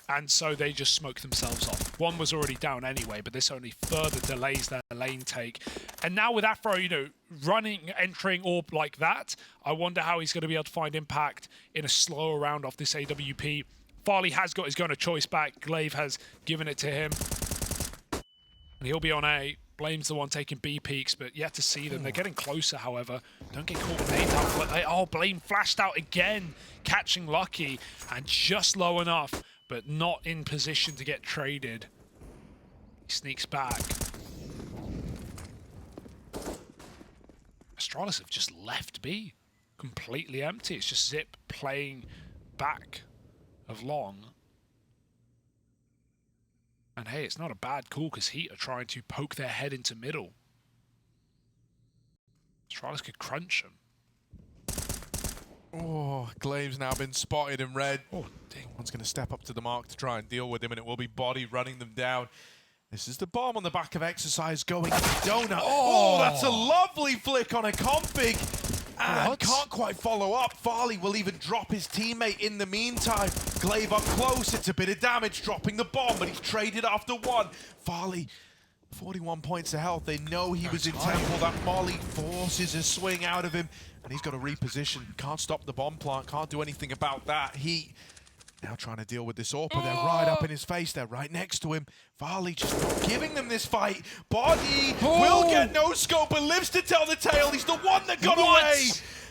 And so they just smoked themselves off. One was already down anyway, but this only further delays their lane take. And now with Afro, you know, running, entering AWP like that, I wonder how he's going to be able to find impact in a slower round off this AWP. Farley has got his gun of choice back. Glaive has given it to him. And he'll be on A. Blame's the one taking B peaks, but yet to see them. They're getting closer, however. Don't get caught with nades out. Oh, Blame flashed out again, catching Lucky, and just low enough, but not in position to get traded. He sneaks back. Astralis have just left B. Completely empty. It's just Zip playing back of long. And hey, it's not a bad call because HEET are trying to poke their head into middle. Astralis could crunch them. Oh, Glaive's now been spotted in red. Oh, dang. One's going to step up to the mark to try and deal with him, and it will be Body running them down. This is the bomb on the back of Exercise going to Donut. Oh, that's a lovely flick on a config. And can't quite follow up. Farley will even drop his teammate in the meantime. Glaive up close. It's a bit of damage, dropping the bomb, but he's traded after one. Farley, 41 points of health. They know he was in Temple. That Molly forces a swing out of him, and he's got to reposition. Can't stop the bomb plant. Can't do anything about that. He now trying to deal with this AWP. They're right up in his face. They're right next to him. Farley just not giving them this fight. Body will get no scope, but lives to tell the tale. He's the one that got away.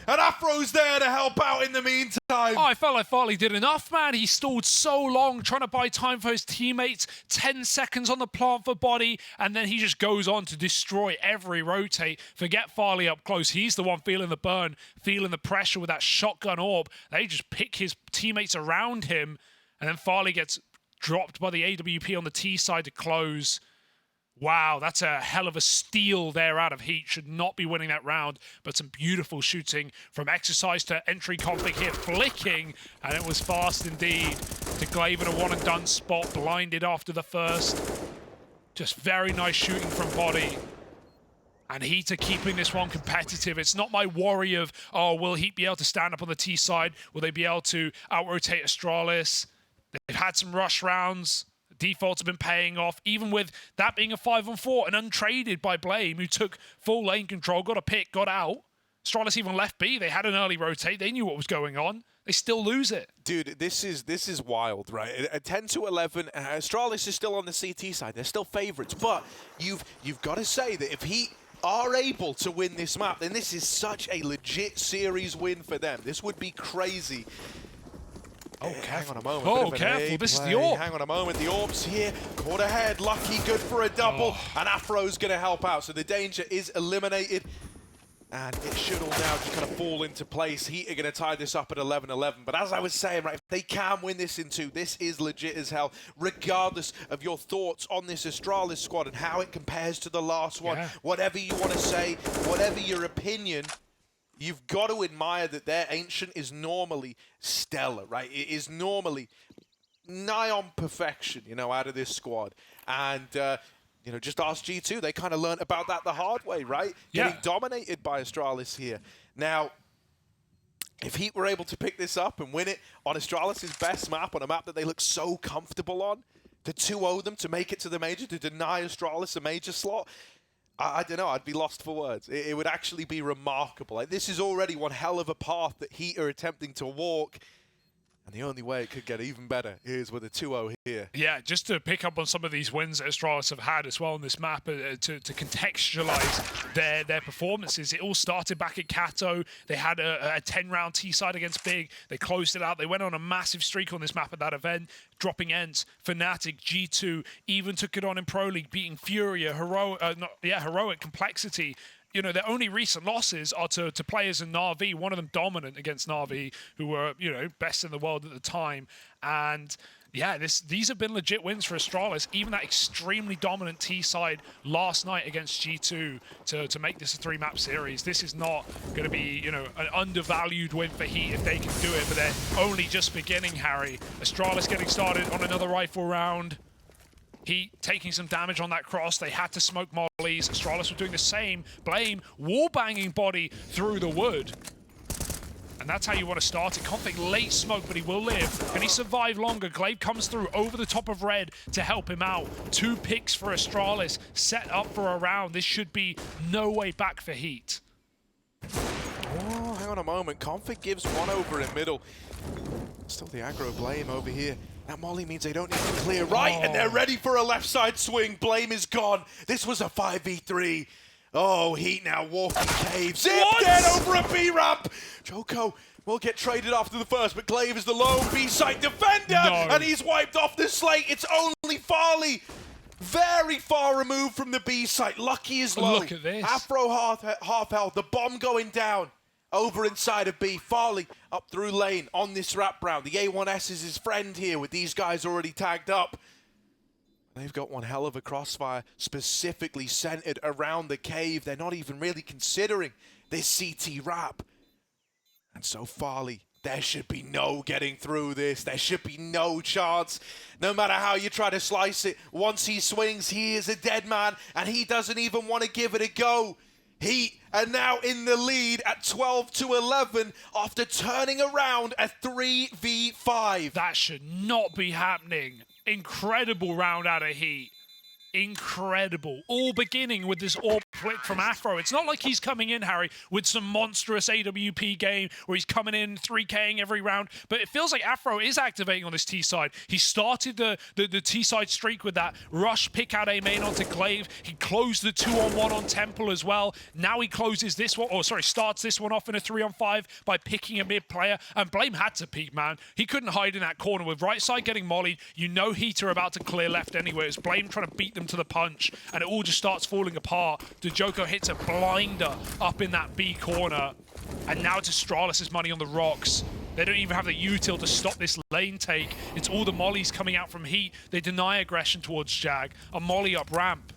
And Afro's there to help out in the meantime. Oh, I felt like Farley did enough, man. He stalled so long trying to buy time for his teammates. 10 seconds on the plant for Body, and then he just goes on to destroy every rotate. Forget Farley up close. He's the one feeling the burn, feeling the pressure with that shotgun AWP. They just pick his teammates around him, and then Farley gets dropped by the AWP on the T side to close. Wow, that's a hell of a steal there out of HEET. Should not be winning that round, but some beautiful shooting from Exercise to entry conflict here, flicking, and it was fast indeed to Glaive in a one-and-done spot, blinded after the first. Just very nice shooting from Body. And HEET are keeping this one competitive. It's not my worry of, oh, will HEET be able to stand up on the T side? Will they be able to out-rotate Astralis? They've had some rush rounds. Defaults have been paying off, even with that being a 5-on-4 and untraded by Blame, who took full lane control, got a pick, got out. Astralis even left B. They had an early rotate. They knew what was going on. They still lose it. Dude, this is wild, right? At 10-11, Astralis is still on the CT side. They're still favorites, but you've got to say that if he are able to win this map, then this is such a legit series win for them. This would be crazy. Oh, hang on a moment. Oh, careful. This is the AWP. Hang on a moment. The AWP's here. Caught ahead. Lucky, good for a double. And Afro's going to help out. So the danger is eliminated. And it should all now just kind of fall into place. HEET are going to tie this up at 11-11. But as I was saying, right, if they can win this in 2, this is legit as hell, regardless of your thoughts on this Astralis squad and how it compares to the last one. Whatever you want to say, whatever your opinion, you've got to admire that their Ancient is normally stellar, right? It is normally nigh on perfection, you know, out of this squad. And, you know, just ask G2. They kind of learned about that the hard way, right? Getting dominated by Astralis here. Now, if HEET were able to pick this up and win it on Astralis' best map, on a map that they look so comfortable on, to 2-0 them, to make it to the major, to deny Astralis a major slot, I don't know, I'd be lost for words. It would actually be remarkable. Like, this is already one hell of a path that HEET are attempting to walk. And the only way it could get even better is with a 2-0 here. Yeah, just to pick up on some of these wins that Astralis have had as well on this map, to contextualize their performances. It all started back at Kato. They had a 10-round T-side against Big. They closed it out. They went on a massive streak on this map at that event, dropping Ents, Fnatic, G2, even took it on in Pro League, beating Furia, Heroic, Complexity. You know, their only recent losses are to players in Na'Vi, one of them dominant against Na'Vi, who were, you know, best in the world at the time. And yeah, these have been legit wins for Astralis. Even that extremely dominant T-side last night against G2 to make this a 3-map series. This is not going to be, you know, an undervalued win for HEET if they can do it, but they're only just beginning, Harry. Astralis getting started on another rifle round. HEET taking some damage on that cross. They had to smoke mollies. Astralis were doing the same. Blame wallbanging Body through the wood. And that's how you want to start it. Conflict late smoke, but he will live. Can he survive longer? Glaive comes through over the top of Red to help him out. 2 picks for Astralis, set up for a round. This should be no way back for HEET. Oh, hang on a moment. Config gives one over in middle. Still the aggro Blame over here. That molly means they don't need to clear right, and they're ready for a left side swing. Blame is gone. This was a 5v3. Oh, HEET now walking cave. Zip dead over a B ramp. Joko will get traded after the first, but Glaive is the lone B-side defender, and he's wiped off the slate. It's only Farley. Very far removed from the B site. Lucky is low. Look at this. Afro half health. The bomb going down. over inside of B. Farley up through lane on this wraparound. The A1S is his friend here with these guys already tagged up. They've got one hell of a crossfire specifically centered around the cave. They're not even really considering this CT wrap. And so Farley, there should be no getting through this. There should be no chance. No matter how you try to slice it, once he swings, he is a dead man, and he doesn't even want to give it a go. Heat are now in the lead at 12-11 after turning around a 3v5. That should not be happening. Incredible round out of Heat. Incredible. All beginning with this AWP flick from Afro. It's not like he's coming in, Harry, with some monstrous AWP game where he's coming in 3K'ing every round, but it feels like Afro is activating on this T side. He started the T side streak with that rush pick out A main onto Glaive. He closed the 2-on-1 on Temple as well. Now he closes this one, or sorry, starts this one off in a 3-on-5 by picking a mid player, and Blame had to peek, man. He couldn't hide in that corner with right side getting mollied. You know Heat are about to clear left anyway. It's Blame trying to beat them to the punch, and it all just starts falling apart. Dejoko hits a blinder up in that B corner, and now it's Astralis' money on the rocks. They don't even have the util to stop this lane take. It's all the mollies coming out from Heat. They deny aggression towards Jag. A molly up ramp.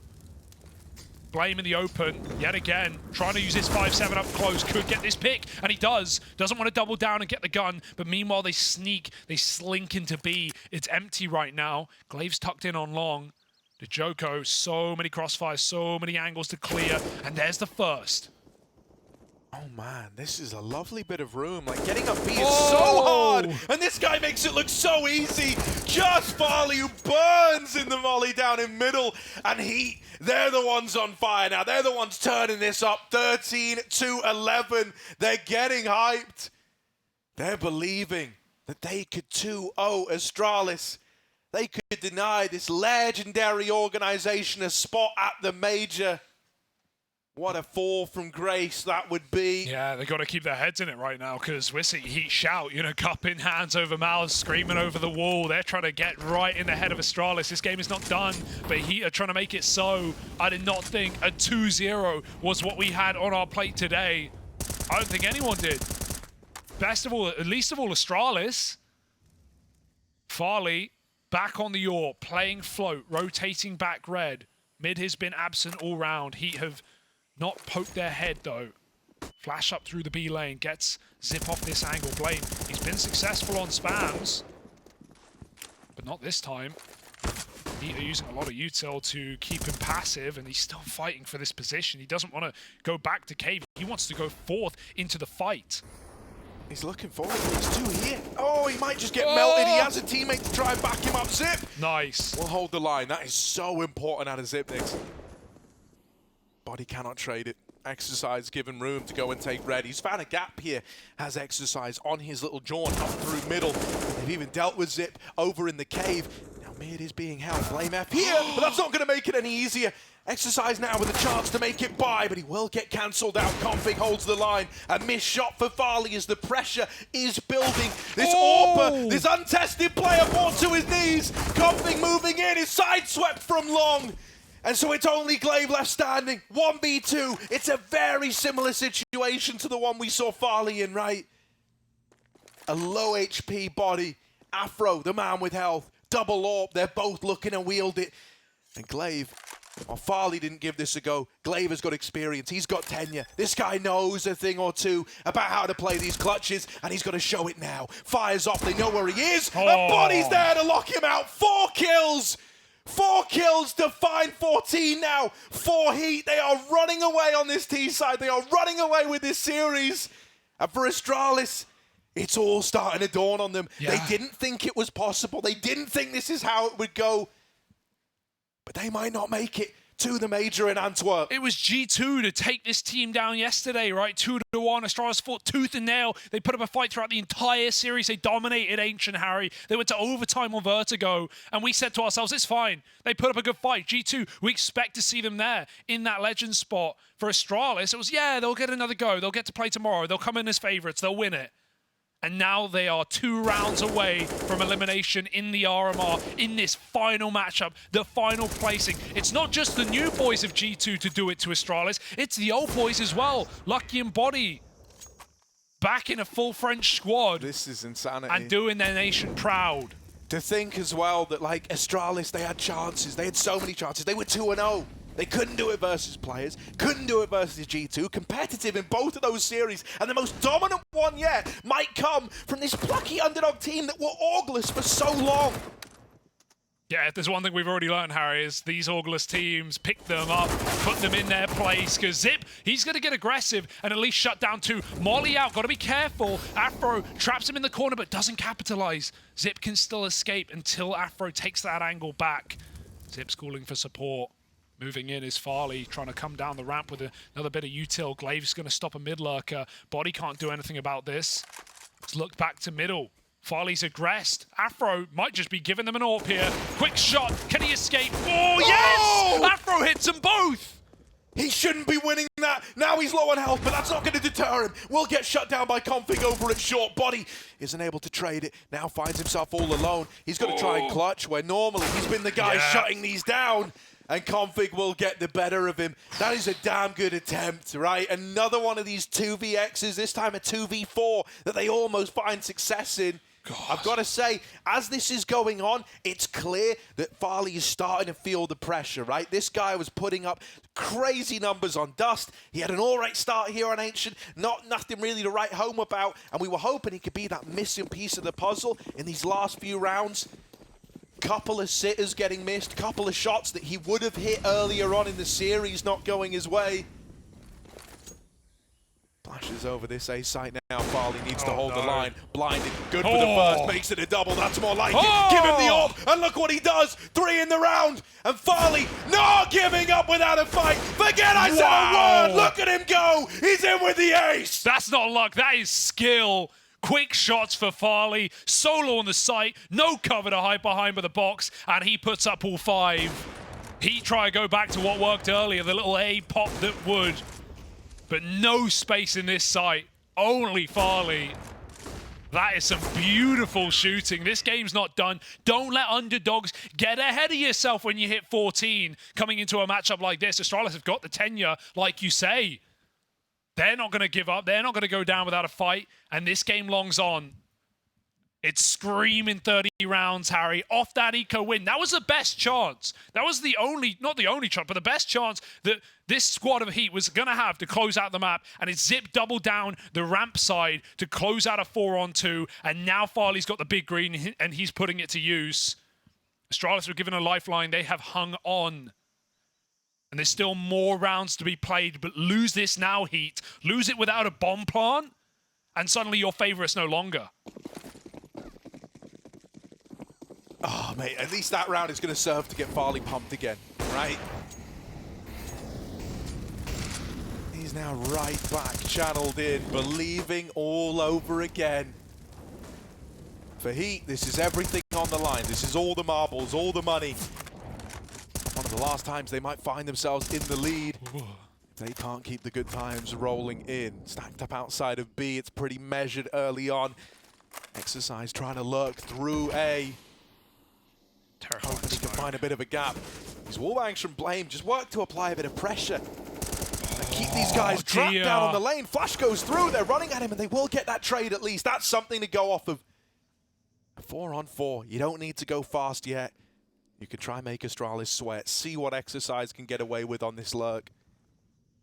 Blame in the open, yet again, trying to use this 5-7 up close, could get this pick, and he does. Doesn't want to double down and get the gun, but meanwhile they sneak, they slink into B. It's empty right now. Glaive's tucked in on long. Dejoko, so many crossfires, so many angles to clear, and there's the first. Oh man, this is a lovely bit of room. Like, getting up B is so hard, and this guy makes it look so easy. Just Farley who burns in the volley down in middle, and Heat, they're the ones on fire now. They're the ones turning this up, 13-11. They're getting hyped. They're believing that they could 2-0 Astralis. They could deny this legendary organization a spot at the major. What a fall from grace that would be. Yeah, they got to keep their heads in it right now, because we're seeing Heat shout, you know, cup in hands over mouths, screaming over the wall. They're trying to get right in the head of Astralis. This game is not done, but Heat are trying to make it so. I did not think a 2-0 was what we had on our plate today. I don't think anyone did. Best of all, least of all, Astralis. Farley back on the AWP, playing float, rotating back red. Mid has been absent all round. Heat have not poked their head though. Flash up through the B lane, gets Zip off this angle. Blame, he's been successful on spams, but not this time. Heat are using a lot of util to keep him passive, and he's still fighting for this position. He doesn't want to go back to cave. He wants to go forth into the fight. He's looking forward. He's 2 here. Oh, he might just get melted. He has a teammate to try and back him up. Zip. Nice. We'll hold the line. That is so important out of Zip next. Body cannot trade it. Exercise given room to go and take red. He's found a gap here. Has Exercise on his little jaunt up through middle. They've even dealt with Zip over in the cave. Now mid is being held. Blame F here, but that's not going to make it any easier. Exercise now with a chance to make it by, but he will get cancelled out. Config holds the line. A missed shot for Farley as the pressure is building. This AWPer, this untested player brought to his knees. Config moving in, is sideswept from long. And so it's only Glaive left standing. 1v2. It's a very similar situation to the one we saw Farley in, right? A low HP body. Afro, the man with health. Double AWP. They're both looking to wield it. And Glaive, well, Farley didn't give this a go. Glaive has got experience. He's got tenure. This guy knows a thing or two about how to play these clutches, and he's going to show it now. Fires off. They know where he is. And Body's there to lock him out. 4 kills. 4 kills to find 14 now. 4 Heat. They are running away on this T side. They are running away with this series. And for Astralis, it's all starting to dawn on them. Yeah. They didn't think it was possible. They didn't think this is how it would go. But they might not make it to the major in Antwerp. It was G2 to take this team down yesterday, right? 2-1. Astralis fought tooth and nail. They put up a fight throughout the entire series. They dominated Ancient, Harry. They went to overtime on Vertigo, and we said to ourselves, it's fine. They put up a good fight. G2, we expect to see them there in that legend spot. For Astralis, it was, yeah, they'll get another go. They'll get to play tomorrow. They'll come in as favorites. They'll win it. And now they are 2 rounds away from elimination in the RMR in this final matchup, the final placing. It's not just the new boys of G2 to do it to Astralis, it's the old boys as well, Lucky and Body. back in a full French squad. This is insanity. And doing their nation proud. To think as well that, like, Astralis, they had chances. They had so many chances. They were 2-0. They couldn't do it versus players, couldn't do it versus G2. Competitive in both of those series. And the most dominant one yet might come from this plucky underdog team that were orgless for so long. Yeah, if there's one thing we've already learned, Harry, is these orgless teams pick them up, put them in their place, because Zip, he's going to get aggressive and at least shut down two. Molly out, got to be careful. Afro traps him in the corner but doesn't capitalize. Zip can still escape until Afro takes that angle back. Zip's calling for support. Moving in is Farley, trying to come down the ramp with another bit of util. Glaive's going to stop a mid-lurker. Body can't do anything about this. Let's look back to middle. Farley's aggressed. Afro might just be giving them an AWP here. Quick shot. Can he escape? Oh, yes! Afro hits them both! He shouldn't be winning that. Now he's low on health, but that's not going to deter him. Will get shut down by Config over at short. Body isn't able to trade it. Now finds himself all alone. He's got to try and clutch, where normally he's been the guy shutting these down. And Config will get the better of him. That is a damn good attempt, right? Another one of these 2vx's, this time a 2v4 that they almost find success in. God. I've got to say, as this is going on, it's clear that Farley is starting to feel the pressure, right? This guy was putting up crazy numbers on Dust. He had an all right start here on Ancient, nothing really to write home about, and we were hoping he could be that missing piece of the puzzle in these last few rounds. Couple of sitters getting missed, couple of shots that he would have hit earlier on in the series not going his way. Flashes over this A site now. Farley needs to hold the line. Blinded. Good for the first. Makes it a double. That's more like it. Give him the AWP. And look what he does. 3 in the round. And Farley not giving up without a fight. Forget I said a word. Look at him go. He's in with the ace. That's not luck. That is skill. Quick shots for Farley. Solo on the site. No cover to hide behind by the box. And he puts up all 5. He try to go back to what worked earlier. The little A pop that would. But no space in this site. Only Farley. That is some beautiful shooting. This game's not done. Don't let underdogs get ahead of yourself when you hit 14 coming into a matchup like this. Astralis have got the tenure, like you say. They're not going to give up. They're not going to go down without a fight. And this game longs on. It's screaming 30 rounds, Harry. Off that eco win. That was the best chance. That was the only, not the only chance, but the best chance that this squad of HEET was going to have to close out the map. And it's Zip double down the ramp side to close out a 4-on-2. And now Farley's got the big green and he's putting it to use. Astralis were given a lifeline. They have hung on. And there's still more rounds to be played. But lose this now, HEET. Lose it without a bomb plant. And suddenly your favourites no longer. Oh, mate, at least that round is going to serve to get Farley pumped again, right? He's now right back, channeled in, believing all over again. For HEET, this is everything on the line. This is all the marbles, all the money. One of the last times they might find themselves in the lead. They can't keep the good times rolling in. Stacked up outside of B, it's pretty measured early on. Exercise trying to lurk through A. Hoping he can find a bit of a gap. These wallbangs from Blame just work to apply a bit of pressure. And keep these guys trapped down on the lane. Flash goes through, they're running at him, and they will get that trade at least. That's something to go off of. 4-on-4, you don't need to go fast yet. You can try and make Astralis sweat, see what Exercise can get away with on this lurk.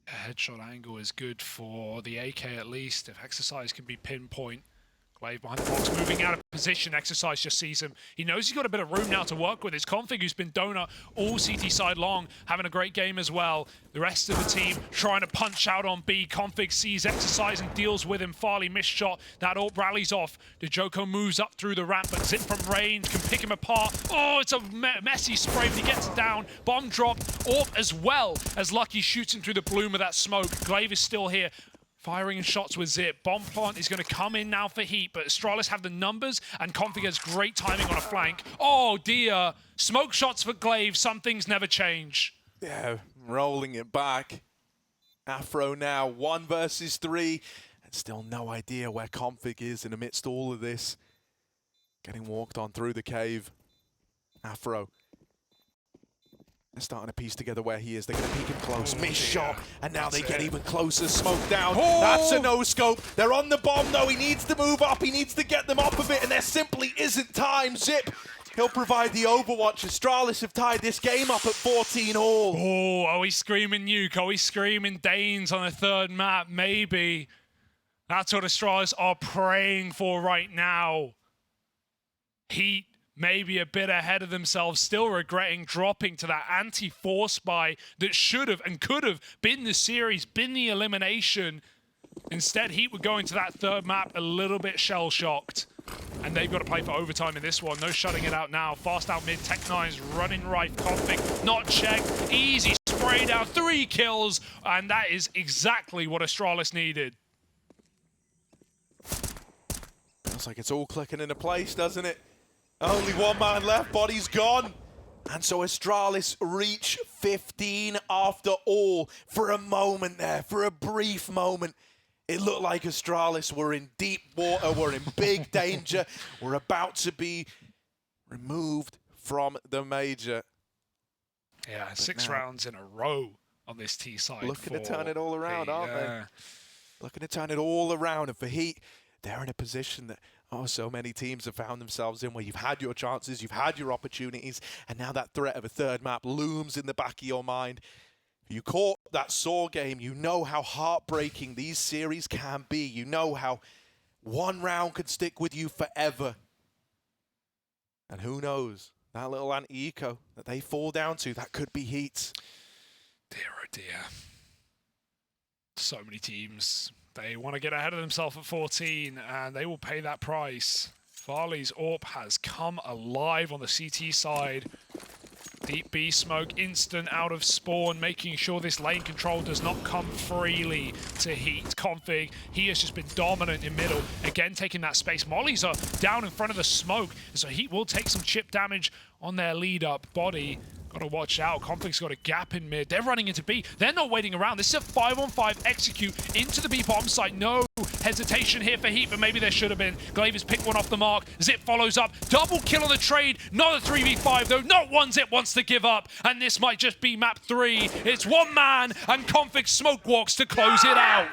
A headshot angle is good for the AK at least. If Exercise can be pinpoint. Glaive behind the box, moving out of position. Exercise just sees him. He knows he's got a bit of room now to work with. His Config, who's been donut all CT side long, having a great game as well. The rest of the team trying to punch out on B. Config sees Exercise and deals with him. Farley missed shot. That AWP rallies off. Dejoko moves up through the ramp, but Zip from range can pick him apart. Oh, it's a messy spray, but he gets it down. Bomb drop. AWP as well as Lucky shoots him through the bloom of that smoke. Glaive is still here. Firing shots with Zip. Bomb plant is going to come in now for HEET, but Astralis have the numbers, and Config has great timing on a flank. Oh dear. Smoke shots for Glaive. Some things never change. Yeah, rolling it back. Afro now, 1 versus 3. And still no idea where Config is in amidst all of this. Getting walked on through the cave. Afro They're starting to piece together where he is. They're going to peek him close. Miss shot. And now That's they get it. even closer. Smoke down. Oh! That's a no-scope. They're on the bomb, though. He needs to move up. He needs to get them off of it. And there simply isn't time. Zip. He'll provide the overwatch. Astralis have tied this game up at 14 all. Oh, are we screaming nuke? Are we screaming Danes on a third map? Maybe. That's what Astralis are praying for right now. HEET maybe a bit ahead of themselves, still regretting dropping to that anti-force buy that should have and could have been the series, been the elimination. Instead, HEET were going to that third map a little bit shell-shocked. And they've got to play for overtime in this one. No shutting it out now. Fast out mid. Tech9's running right. Config not checked. Easy spray down. 3 kills. And that is exactly what Astralis needed. Feels like it's all clicking into place, doesn't it? Only one man left. Body's gone. And so Astralis reach 15 after all. For a moment there, for a brief moment, it looked like Astralis were in deep water, were in big danger, were about to be removed from the major. Yeah, but 6 rounds in a row on this T side. Looking to turn it all around, aren't they? Looking to turn it all around. And for HEET, they're in a position that, so many teams have found themselves in, where you've had your chances, you've had your opportunities, and now that threat of a third map looms in the back of your mind. You caught that Saw game, you know how heartbreaking these series can be. You know how one round could stick with you forever. And who knows, that little anti-eco that they fall down to, that could be HEET. Dear oh dear. So many teams, they want to get ahead of themselves at 14, and they will pay that price. Farley's AWP has come alive on the CT side. Deep B smoke, instant out of spawn, making sure this lane control does not come freely to HEET. Config, he has just been dominant in middle. Again, taking that space. Mollies are down in front of the smoke, so HEET will take some chip damage on their lead up. Body, gotta watch out. Config's got a gap in mid. They're running into B. They're not waiting around. This is a 5-on-5 execute into the B bomb site. No hesitation here for HEET, but maybe there should have been. Glaver's picked one off the mark. Zip follows up. Double kill on the trade. Not a 3v5 though. Not one Zip wants to give up. And this might just be map 3. It's one man and Config smoke walks to close it out.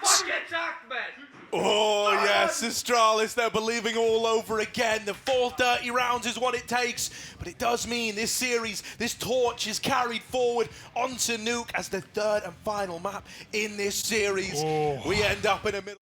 Oh yes, Astralis, they're believing all over again. The full 30 rounds is what it takes. But it does mean this series, this torch is carried forward onto Nuke as the third and final map in this series. We end up in a middle.